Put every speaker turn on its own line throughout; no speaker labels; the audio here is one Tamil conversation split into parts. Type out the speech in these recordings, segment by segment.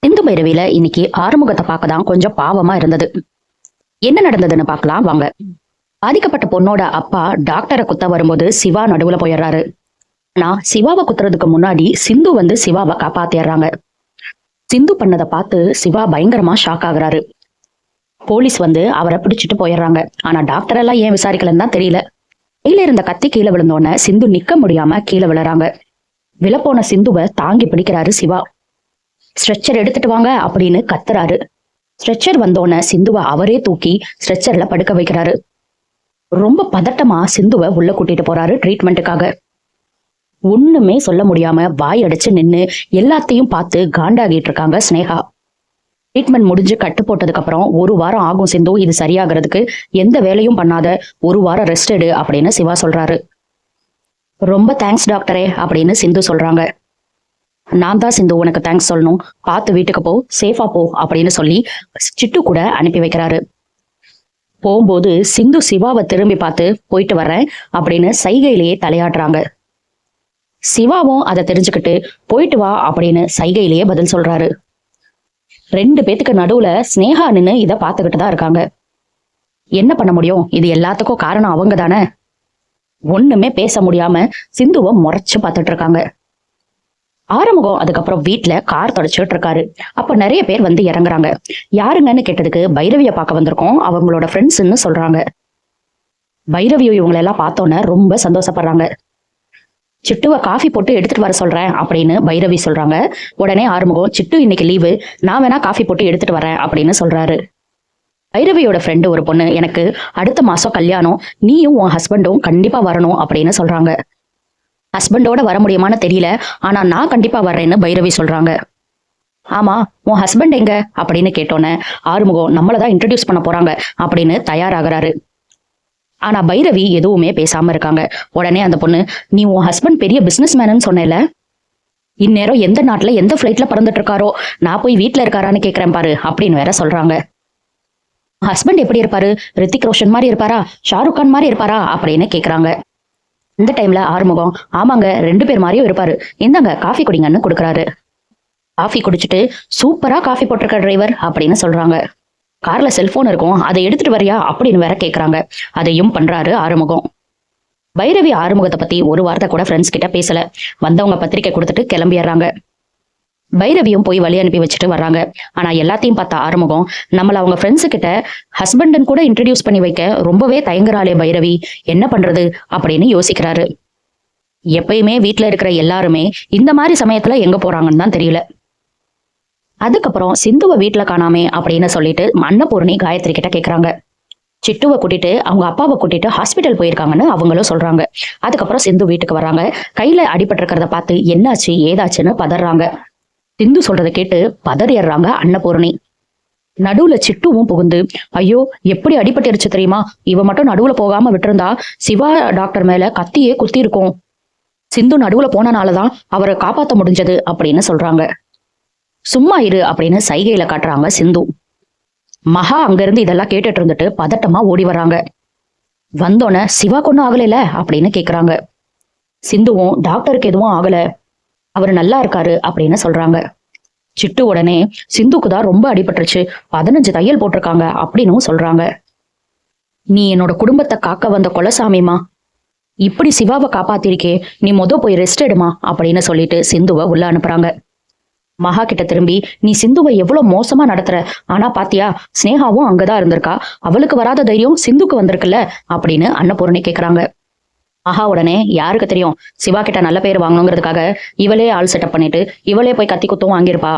சிந்து பைரவியில இன்னைக்கு ஆறுமுகத்தை பார்க்க தான் கொஞ்சம் பாவமா இருந்தது. என்ன நடந்ததுன்னு பார்க்கலாம் வாங்க. பாதிக்கப்பட்ட பொண்ணோட அப்பா டாக்டரை குத்த வரும்போது சிவா நடுவுல போயிடுறாரு. ஆனா சிவாவை குத்துறதுக்கு முன்னாடி சிந்து வந்து சிவாவை காப்பாத்திடுறாங்க. சிந்து பண்ணதை பார்த்து சிவா பயங்கரமா ஷாக் ஆகுறாரு. போலீஸ் வந்து அவரை பிடிச்சிட்டு போயிடுறாங்க. ஆனா டாக்டர் எல்லாம் ஏன் விசாரிக்கலன்னு தான் தெரியல. கையில இருந்த கத்தி கீழே விழுந்தோடனே சிந்து நிக்க முடியாம கீழே விழுறாங்க. விழப்போன சிந்துவை தாங்கி பிடிக்கிறாரு சிவா. ஸ்ட்ரெச்சர் எடுத்துட்டு வாங்க அப்படின்னு கத்துறாரு. ஸ்ட்ரெச்சர் வந்தோடனே சிந்துவை அவரே தூக்கி ஸ்ட்ரெச்சர்ல படுக்க வைக்கிறாரு. ரொம்ப பதட்டமா சிந்துவை உள்ள கூட்டிட்டு போறாரு ட்ரீட்மெண்ட்டுக்காக. ஒண்ணுமே சொல்ல முடியாம வாய் அடைச்சு நின்னு எல்லாத்தையும் பார்த்து காண்டாகிட்டு இருக்காங்க ஸ்னேகா. ட்ரீட்மெண்ட் முடிஞ்சு கட்டு போட்டதுக்கு அப்புறம் 1 வாரம் ஆகும் சிந்து இது சரியாகிறதுக்கு. எந்த வேலையும் பண்ணாத 1 வாரம் ரெஸ்ட் எடு அப்படின்னு சிவா சொல்றாரு. ரொம்ப தேங்க்ஸ் டாக்டரே அப்படின்னு சிந்து சொல்றாங்க. நான் தான் சிந்து உனக்கு தேங்க்ஸ் சொல்லணும், பார்த்து வீட்டுக்கு போ, சேஃபா போ அப்படின்னு சொல்லி சிட்டு கூட அனுப்பி வைக்கிறாரு. போகும்போது சிந்து சிவாவை திரும்பி பார்த்து போயிட்டு வர்றேன் அப்படின்னு சைகையிலேயே தலையாடுறாங்க. சிவாவும் அதை தெரிஞ்சுக்கிட்டு போயிட்டு வா அப்படின்னு சைகையிலேயே பதில் சொல்றாரு. 2 பேத்துக்கு நடுவுல ஸ்னேகா நின்னு இதை பார்த்துக்கிட்டு தான் இருக்காங்க. என்ன பண்ண முடியும், இது எல்லாத்துக்கும் காரணம் அவங்க தானே. ஒண்ணுமே பேச முடியாம சிந்துவை முறைச்சு பார்த்துட்டு இருக்காங்க. ஆறுமுகம் அதுக்கப்புறம் வீட்டுல கார் தொடச்சிட்டு இருக்காரு. அப்ப நிறைய பேர் வந்து இறங்குறாங்க. யாருங்கன்னு கேட்டதுக்கு பைரவிய பார்க்க வந்திருக்கோம், அவங்களோட ஃப்ரெண்ட்ஸ்ன்னு சொல்றாங்க. பைரவியோ இவங்களெல்லாம் பார்த்தோன்னே ரொம்ப சந்தோஷப்படுறாங்க. சிட்டுவை காஃபி போட்டு எடுத்துட்டு வர சொல்றேன் அப்படின்னு பைரவி சொல்றாங்க. உடனே ஆறுமுகம், சிட்டு இன்னைக்கு லீவு, நான் வேணா காஃபி போட்டு எடுத்துட்டு வரேன் அப்படின்னு சொல்றாரு. பைரவியோட ஃப்ரெண்டு ஒரு பொண்ணு, எனக்கு அடுத்த மாசம் கல்யாணம், நீயும் உன் ஹஸ்பண்டும் கண்டிப்பா வரணும் அப்படின்னு சொல்றாங்க. ஹஸ்பண்டோட வர முடியுமான்னு தெரியல, ஆனா நான் கண்டிப்பா வர்றேன்னு பைரவி சொல்றாங்க. ஆமா, உன் ஹஸ்பண்ட் எங்க அப்படின்னு கேட்டோன்னே ஆறுமுகம் நம்மளதான் இன்ட்ரடியூஸ் பண்ண போறாங்க அப்படின்னு தயாராகிறாரு. ஆனா பைரவி எதுவுமே பேசாம இருக்காங்க. உடனே அந்த பொண்ணு, நீ உன் ஹஸ்பண்ட் பெரிய பிசினஸ் மேனு சொன்னேல, இந்நேரம் எந்த நாட்டுல எந்த ஃபிளைட்ல பறந்துட்டு இருக்காரோ, நான் போய் வீட்டுல இருக்காரான்னு கேக்குறேன் பாரு அப்படின்னு வேற சொல்றாங்க. ஹஸ்பண்ட் எப்படி இருப்பாரு, ரித்திக் ரோஷன் மாதிரி இருப்பாரா, ஷாருக் கான் மாதிரி இருப்பாரா அப்படின்னு கேக்குறாங்க. இந்த டைம்ல ஆறுமுகம், ஆமாங்க 2 பேர் மாதிரியும் இருப்பாரு, இந்தாங்க காஃபி குடிங்கன்னு கொடுக்குறாரு. காஃபி குடிச்சிட்டு, சூப்பரா காஃபி போட்டிருக்க டிரைவர் அப்படின்னு சொல்றாங்க. கார்ல செல்போன் இருக்கும், அதை எடுத்துட்டு வரியா அப்படின்னு வேற கேக்குறாங்க. அதையும் பண்றாரு ஆறுமுகம். பைரவி ஆறுமுகத்தை பத்தி ஒரு வார்த்தை கூட ஃப்ரெண்ட்ஸ் கிட்ட பேசல. வந்தவங்க பத்திரிக்கை கொடுத்துட்டு கிளம்பிடுறாங்க. பைரவியும் போய் வழி அனுப்பி வச்சுட்டு வர்றாங்க. ஆனா எல்லாத்தையும் பார்த்த ஆறுமுகம், நம்மள அவங்க ஃப்ரெண்ட்ஸு கிட்ட ஹஸ்பண்டன் கூட இன்ட்ரடியூஸ் பண்ணி வைக்க ரொம்பவே தயங்குறாளே பைரவி, என்ன பண்றது அப்படின்னு யோசிக்கிறாரு. எப்பயுமே வீட்டுல இருக்கிற எல்லாருமே இந்த மாதிரி சமயத்துல எங்க போறாங்கன்னு தான் தெரியல. அதுக்கப்புறம் சிந்துவை வீட்டுல காணாமே அப்படின்னு சொல்லிட்டு அன்னபூர்ணி காயத்ரி கிட்ட கேக்குறாங்க. சிட்டுவை கூட்டிட்டு அவங்க அப்பாவை கூட்டிட்டு ஹாஸ்பிட்டல் போயிருக்காங்கன்னு அவங்களும் சொல்றாங்க. அதுக்கப்புறம் சிந்து வீட்டுக்கு வராங்க. கையில அடிபட்டு இருக்கிறத பார்த்து என்னாச்சு ஏதாச்சுன்னு பதறாங்க. சிந்து சொல்றதை கேட்டு பதறிடுறாங்க அன்னபூர்ணி. நடுவுல சிட்டுவும் புகுந்து, ஐயோ எப்படி அடிபட்டுருச்சு தெரியுமா, இவ மட்டும் நடுவுல போகாம விட்டுருந்தா சிவா டாக்டர் மேல கத்தியே குத்தி இருக்கும், சிந்து நடுவுல போனனாலதான் அவரை காப்பாத்த முடிஞ்சது அப்படின்னு சொல்றாங்க. சும்மா இரு அப்படின்னு சைகையில காட்டுறாங்க சிந்து. மகா அங்கிருந்து இதெல்லாம் கேட்டுட்டு இருந்துட்டு பதட்டமா ஓடி வர்றாங்க. வந்தோன்னே சிவா கொன்னும் ஆகலைல அப்படின்னு கேக்குறாங்க. சிந்துவும், டாக்டருக்கு எதுவும் ஆகல, அவரு நல்லா இருக்காரு அப்படின்னு சொல்றாங்க. சிட்டு உடனே, சிந்துக்கு தான் ரொம்ப அடிபட்டுருச்சு, 15 தையல் போட்டிருக்காங்க அப்படின்னு சொல்றாங்க. நீ என்னோட குடும்பத்தை காக்க வந்த கொலசாமிமா, இப்படி சிவாவை காப்பாத்திருக்கே, நீ போய் ரெஸ்ட் எடுமா அப்படின்னு சொல்லிட்டு சிந்துவை உள்ள அனுப்புறாங்க. மகா கிட்ட திரும்பி, நீ சிந்துவை எவ்வளவு மோசமா நடத்துற, ஆனா பாத்தியா ஸ்னேகாவும் அங்கதான் இருந்திருக்கா, அவளுக்கு வராத தைரியம் சிந்துக்கு வந்திருக்குல்ல அப்படின்னு அன்னபூர்ணி கேக்குறாங்க. மகா உடனே, யாருக்கு தெரியும், சிவா கிட்ட நல்ல பேர் வாங்கணுங்கிறதுக்காக இவளே ஆள் செட்டப் பண்ணிட்டு இவளே போய் கத்தி குத்தும் வாங்கியிருப்பா,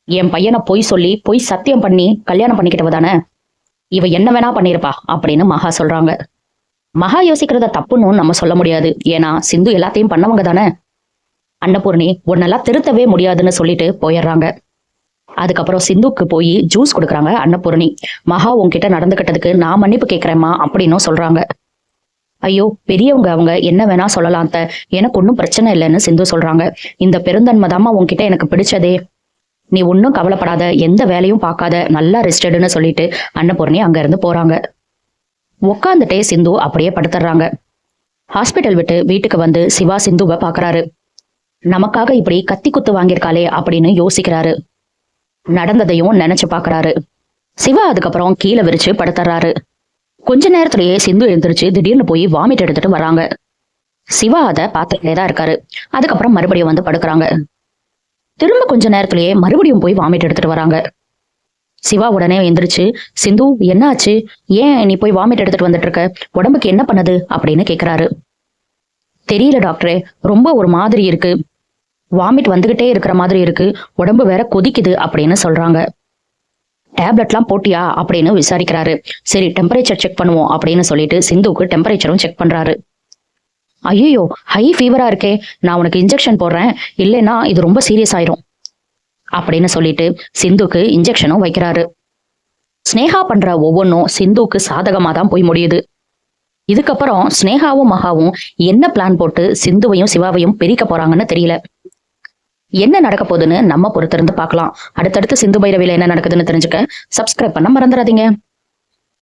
என் பையனை பொய் சொல்லி பொய் சத்தியம் பண்ணி கல்யாணம் பண்ணிக்கிட்டவ தானே, இவ என்ன வேணா பண்ணிருப்பா அப்படின்னு மகா சொல்றாங்க. மகா யோசிக்கிறத தப்புன்னு நம்ம சொல்ல முடியாது, ஏன்னா சிந்து எல்லாத்தையும் பண்ணவங்க தானே. அன்னபூர்ணி, உன்னெல்லாம் திருத்தவே முடியாதுன்னு சொல்லிட்டு போயிடுறாங்க. அதுக்கப்புறம் சிந்துக்கு போய் ஜூஸ் கொடுக்குறாங்க அன்னபூர்ணி. மகா உன்கிட்ட நடந்துகிட்டதுக்கு நான் மன்னிப்பு கேட்கிறேம்மா அப்படின்னும் சொல்றாங்க. ஐயோ பெரியவங்க, அவங்க என்ன வேணா சொல்லலாம், எனக்கு ஒன்றும் பிரச்சனை இல்லைன்னு சிந்து சொல்றாங்க. இந்த பெருந்தன்மைதாம்மா உன்கிட்ட எனக்கு பிடிச்சதே, நீ ஒன்னும் கவலைப்படாத, எந்த வேலையும் பார்க்காத, நல்லா ரெஸ்ட் எடுன்னு சொல்லிட்டு அன்னபூர்ணி அங்க இருந்து போறாங்க. உட்காந்துட்டே சிந்து அப்படியே படுத்துறாங்க. ஹாஸ்பிட்டல் விட்டு வீட்டுக்கு வந்து சிவா சிந்துவை பாக்குறாரு. நமக்காக இப்படி கத்தி குத்து வாங்கியிருக்காளே அப்படின்னு யோசிக்கிறாரு. நடந்ததையும் நினைச்சு பாக்குறாரு. சிவா அதுக்கப்புறம் கீழே விரிச்சு படுத்துறாரு. கொஞ்ச நேரத்திலேயே சிந்து எழுந்திரிச்சு திடீர்னு போய் வாமிட் எடுத்துட்டு வராங்க. சிவா அதை பார்த்துட்டே தான் இருக்காரு. அதுக்கப்புறம் மறுபடியும் வந்து படுக்கிறாங்க. திரும்ப கொஞ்ச நேரத்திலேயே மறுபடியும் போய் வாமிட் எடுத்துட்டு வராங்க. சிவா உடனே எந்திரிச்சு, சிந்து என்ன ஆச்சு, ஏன் நீ போய் வாமிட் எடுத்துட்டு வந்துட்டு இருக்க, உடம்புக்கு என்ன பண்ணுது அப்படின்னு கேக்குறாரு. தெரியல டாக்டரே, ரொம்ப ஒரு மாதிரி இருக்கு, வாமிட் வந்துகிட்டே இருக்கிற மாதிரி இருக்கு, உடம்பு வேற கொதிக்குது அப்படின்னு சொல்றாங்க. டேப்லெட்லாம் போட்டியா அப்படின்னு விசாரிக்கிறாரு. சரி டெம்பரேச்சர் செக் பண்ணுவோம் அப்படின்னு சொல்லிட்டு சிந்துவுக்கு டெம்பரேச்சரும் செக் பண்றாரு. ஐயோ ஹை ஃபீவரா இருக்கே, நான் உனக்கு இன்ஜெக்ஷன் போடுறேன், இல்லைன்னா இது ரொம்ப சீரியஸ் ஆயிரும் அப்படின்னு சொல்லிட்டு சிந்துக்கு இன்ஜெக்ஷனும் வைக்கிறாரு. ஸ்னேகா பண்ற ஒவ்வொன்றும் சிந்துக்கு சாதகமா தான் போய் முடியுது. இதுக்கப்புறம் ஸ்னேகாவும் மகாவும் என்ன பிளான் போட்டு சிந்துவையும் சிவாவையும் பிரிக்க போறாங்கன்னு தெரியல. என்ன நடக்க போகுதுன்னு நம்ம பொறுத்திருந்து பார்க்கலாம். அடுத்தடுத்து சிந்து பைரவியில என்ன நடக்குதுன்னு தெரிஞ்சுக்க சப்ஸ்கிரைப் பண்ண மறந்துடாதீங்க.